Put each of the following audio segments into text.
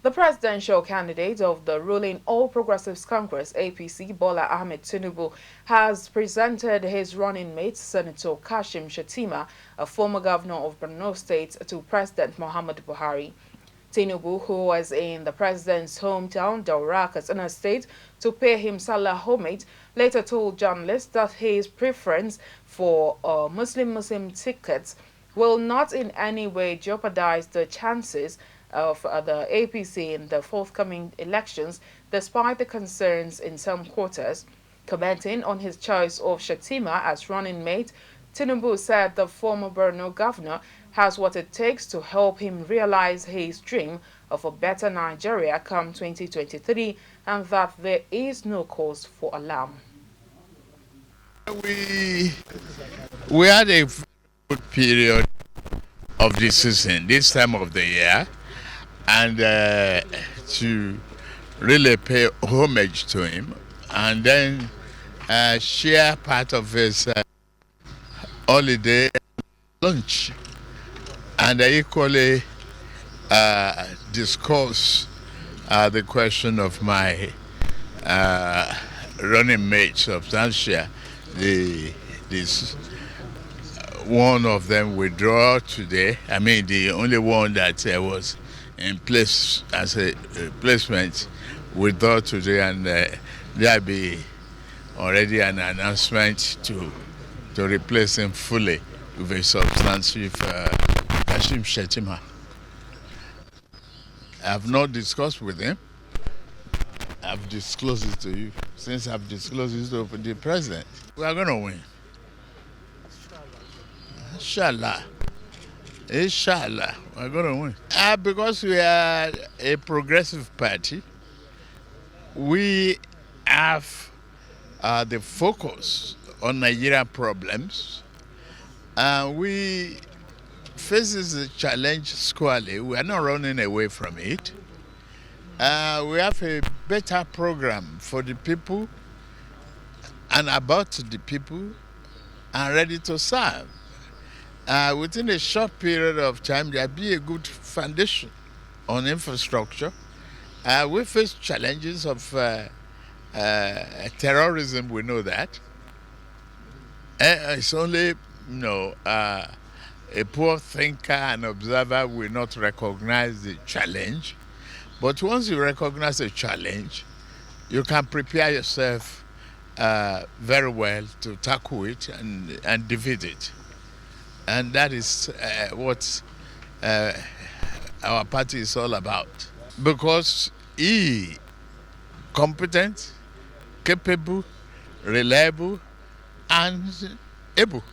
The presidential candidate of the ruling All Progressives Congress (APC), Bola Ahmed Tinubu, has presented his running mate, Senator Kashim Shettima, a former governor of Borno State, to President Muhammadu Buhari. Tinubu, who was in the president's hometown, Daura, Katsina State, to pay him Salah homage, later told journalists that his preference for Muslim tickets will not in any way jeopardize the chances of the APC in the forthcoming elections, despite the concerns in some quarters. Commenting on his choice of Shettima as running mate, Tinubu said the former Borno governor has what it takes to help him realize his dream of a better Nigeria come 2023 and that there is no cause for alarm. We had a good period of the season, this time of the year, and to really pay homage to him and then share part of his holiday lunch and equally discuss the question of my running mate, substantial. This one of them withdraw today. I mean, the only one that was in place as a replacement withdraw today, and there'll be already an announcement to replace him fully with a substantive Kashim Shettima. I've not discussed with him. I've disclosed it to you. Since I've disclosed it to the president, we are going to win. Inshallah. Inshallah, we're going to win. Because we are a progressive party, we have the focus on Nigerian problems. We face the challenge squarely. We are not running away from it. We have a better program for the people and about the people and ready to serve. Within a short period of time, there'll be a good foundation on infrastructure. We face challenges of terrorism, we know that. It's only, a poor thinker and observer will not recognize the challenge. But once you recognize the challenge, you can prepare yourself very well to tackle it and defeat it. And that is what our party is all about. Because he competent, capable, reliable, and able.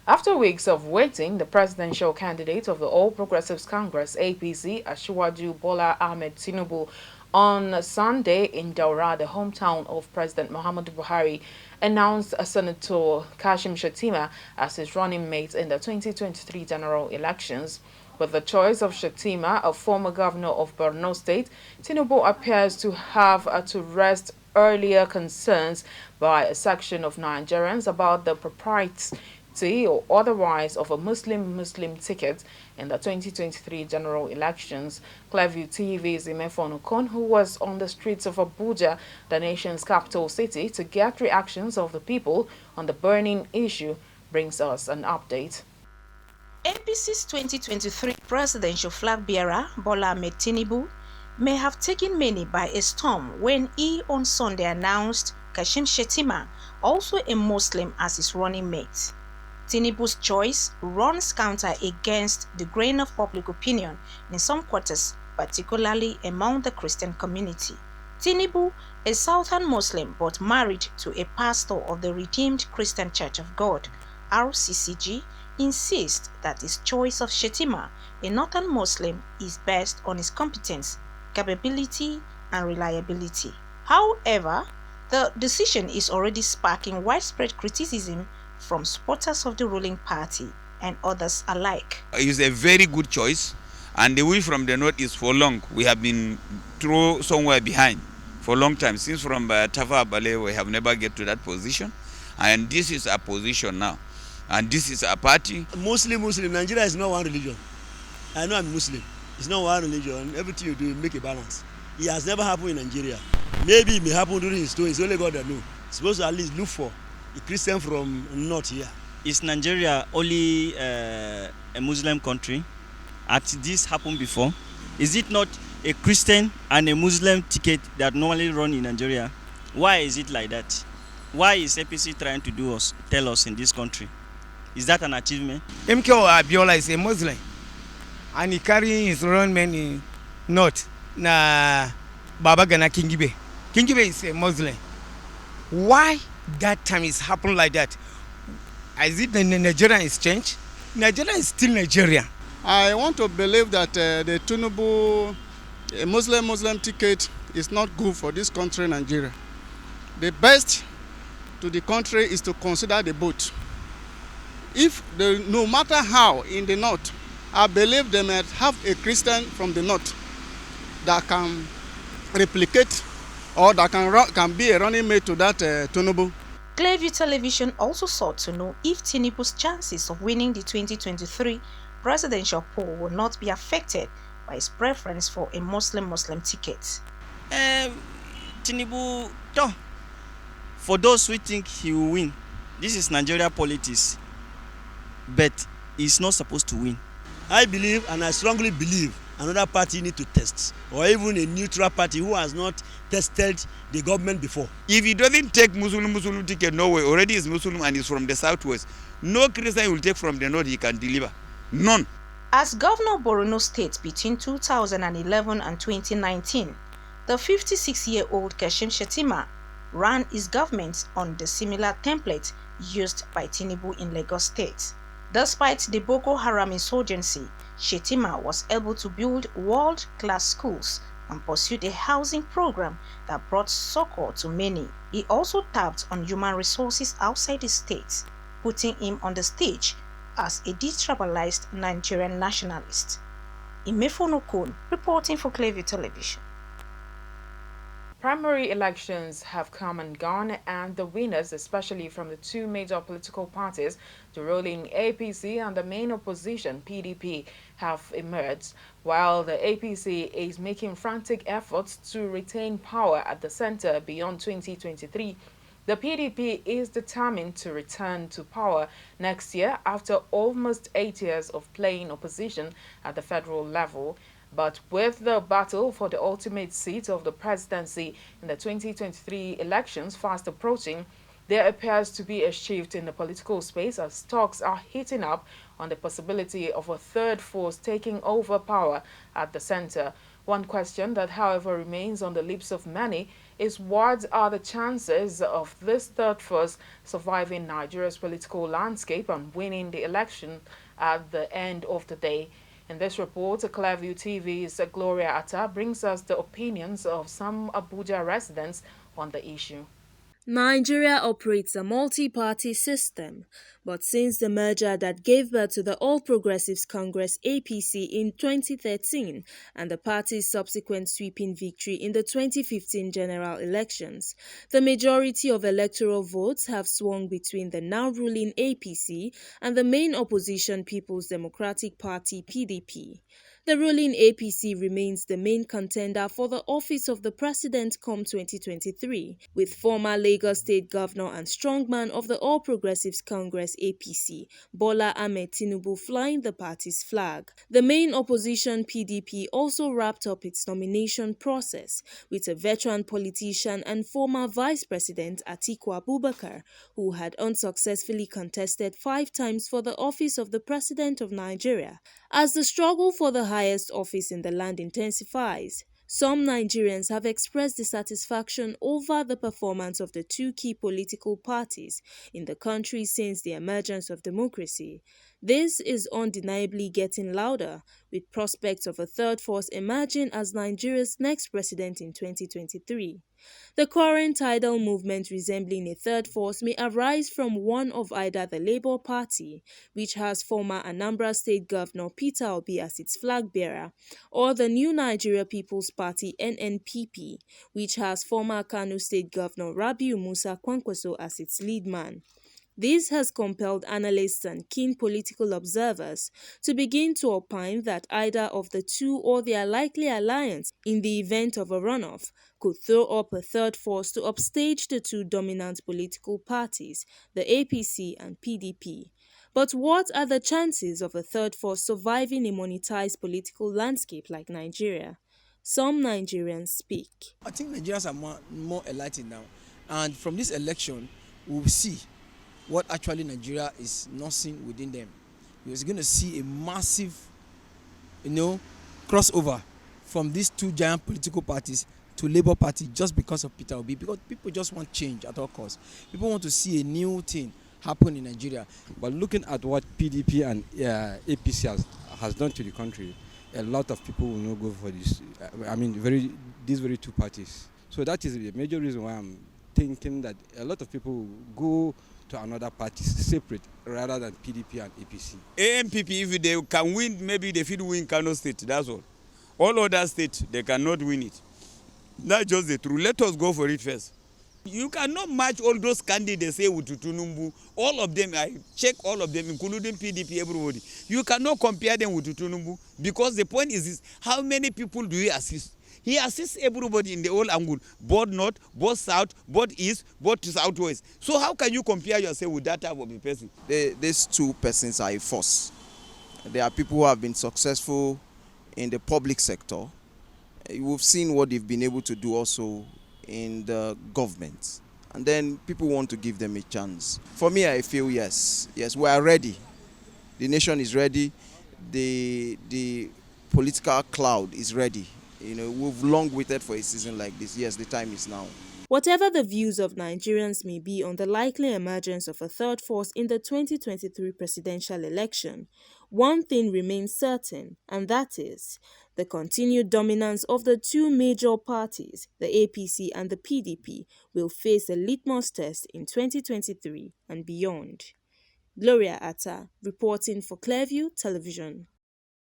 After weeks of waiting, the presidential candidate of the All Progressives Congress (APC), Asiwaju Bola Ahmed Tinubu, on Sunday in Daura, the hometown of President Muhammadu Buhari, announced Senator Kashim Shettima as his running mate in the 2023 general elections. With the choice of Shettima, a former governor of Borno State, Tinubu appears to have to rest earlier concerns by a section of Nigerians about the propriety or otherwise of a Muslim ticket in the 2023 general elections. Clearview TV's Imefon Okon, who was on the streets of Abuja, the nation's capital city, to get reactions of the people on the burning issue, brings us an update. APC's 2023 presidential flag bearer, Bola Ahmed Tinubu, may have taken many by a storm when he on Sunday announced Kashim Shettima, also a Muslim, as his running mate. Tinubu's choice runs counter against the grain of public opinion in some quarters, particularly among the Christian community. Tinubu, a Southern Muslim but married to a pastor of the Redeemed Christian Church of God, RCCG, insists that his choice of Shettima, a Northern Muslim, is based on his competence, capability, and reliability. However, the decision is already sparking widespread criticism from supporters of the ruling party and others alike. It's a very good choice, and the way from the north is for long. We have been through somewhere behind for a long time. Since from Tafa Bale, we have never get to that position, and this is a position now, and this is a party. Muslim, Nigeria is not one religion. I know I'm Muslim. It's not one religion. Everything you do, you make a balance. It has never happened in Nigeria. Maybe it may happen during his time. It's only God that knows. Supposed to at least look for a Christian from north here. Is Nigeria only a Muslim country? Had this happened before? Is it not a Christian and a Muslim ticket that normally run in Nigeria? Why is it like that? Why is APC trying to tell us in this country? Is that an achievement? MKO Abiola is a Muslim and he carry his own men in north. Na Baba Gana Kingibe. Kingibe is a Muslim. Why that time is happened like that? Is it the Nigeria is changed? Nigeria is still Nigeria. I want to believe that the Tinubu Muslim ticket is not good for this country, Nigeria. The best to the country is to consider the both. No matter how in the north, I believe they might have a Christian from the north that can replicate or that can be a running mate to that Tinubu. Clearview Television also sought to know if Tinubu's chances of winning the 2023 presidential poll will not be affected by his preference for a Muslim ticket. Tinubu, for those who think he will win, this is Nigeria politics, but he's not supposed to win. I believe, and I strongly believe, another party need to test, or even a neutral party who has not tested the government before. If he doesn't take Muslim ticket, no way. Already is Muslim and is from the southwest. No Christian will take from the north he can deliver. None. As governor of Borno State between 2011 and 2019, the 56-year-old Kashim Shettima ran his government on the similar template used by Tinubu in Lagos State. Despite the Boko Haram insurgency, Shettima was able to build world-class schools and pursued a housing program that brought succor to many. He also tapped on human resources outside the state, putting him on the stage as a detribalized Nigerian nationalist. Imefono Kon, reporting for Clearview Television. Primary elections have come and gone, and the winners, especially from the two major political parties, the ruling APC and the main opposition, PDP, have emerged, while the APC is making frantic efforts to retain power at the center beyond 2023. The PDP is determined to return to power next year after almost 8 years of playing opposition at the federal level. But with the battle for the ultimate seat of the presidency in the 2023 elections fast approaching, there appears to be a shift in the political space as talks are heating up on the possibility of a third force taking over power at the center. One question that, however, remains on the lips of many is what are the chances of this third force surviving Nigeria's political landscape and winning the election at the end of the day? In this report, Clearview TV's Gloria Atta brings us the opinions of some Abuja residents on the issue. Nigeria operates a multi-party system, but since the merger that gave birth to the All Progressives Congress APC in 2013 and the party's subsequent sweeping victory in the 2015 general elections, the majority of electoral votes have swung between the now ruling APC and the main opposition People's Democratic Party PDP. The ruling APC remains the main contender for the office of the president come 2023, with former Lagos State Governor and strongman of the All Progressives Congress APC, Bola Ahmed Tinubu, flying the party's flag. The main opposition PDP also wrapped up its nomination process with a veteran politician and former Vice President Atiku Abubakar, who had unsuccessfully contested 5 times for the office of the President of Nigeria. As the struggle for the highest office in the land intensifies, some Nigerians have expressed dissatisfaction over the performance of the two key political parties in the country since the emergence of democracy. This is undeniably getting louder, with prospects of a third force emerging as Nigeria's next president in 2023. The current tidal movement resembling a third force may arise from one of either the Labour Party, which has former Anambra State Governor Peter Obi as its flag bearer, or the New Nigeria People's Party NNPP, which has former Kano State Governor Rabiu Musa Kwankwaso as its lead man. This has compelled analysts and keen political observers to begin to opine that either of the two or their likely alliance in the event of a runoff could throw up a third force to upstage the two dominant political parties, the APC and PDP. But what are the chances of a third force surviving a monetized political landscape like Nigeria? Some Nigerians speak. I think Nigerians are more enlightened now. And from this election, we will see what actually Nigeria is nursing within them. We're going to see a massive, crossover from these two giant political parties to Labour Party just because of Peter Obi, because people just want change at all costs. People want to see a new thing happen in Nigeria. But looking at what PDP and APC has done to the country, a lot of people will not go for this. These very two parties. So that is the major reason why I'm thinking that a lot of people will go to another party separate rather than PDP and APC. AMPP, if they can win, maybe they should win Kano State, that's all. All other states, they cannot win it. That's just the truth. Let us go for it first. You cannot match all those candidates say with Tunumbu. All of them, I check all of them, including PDP, everybody. You cannot compare them with Tunumbu because the point is this, how many people do he assist? He assists everybody in the whole angle, both north, both south, both east, both southwest. So how can you compare yourself with that type of a person? These two persons are a force. There are people who have been successful in the public sector. We've seen what they've been able to do also in the government. And then people want to give them a chance. For me, I feel yes, we are ready. The nation is ready. The political cloud is ready. We've long waited for a season like this. Yes, the time is now. Whatever the views of Nigerians may be on the likely emergence of a third force in the 2023 presidential election, one thing remains certain, and that is the continued dominance of the two major parties, the APC and the PDP, will face a litmus test in 2023 and beyond. Gloria Atta, reporting for Clearview Television.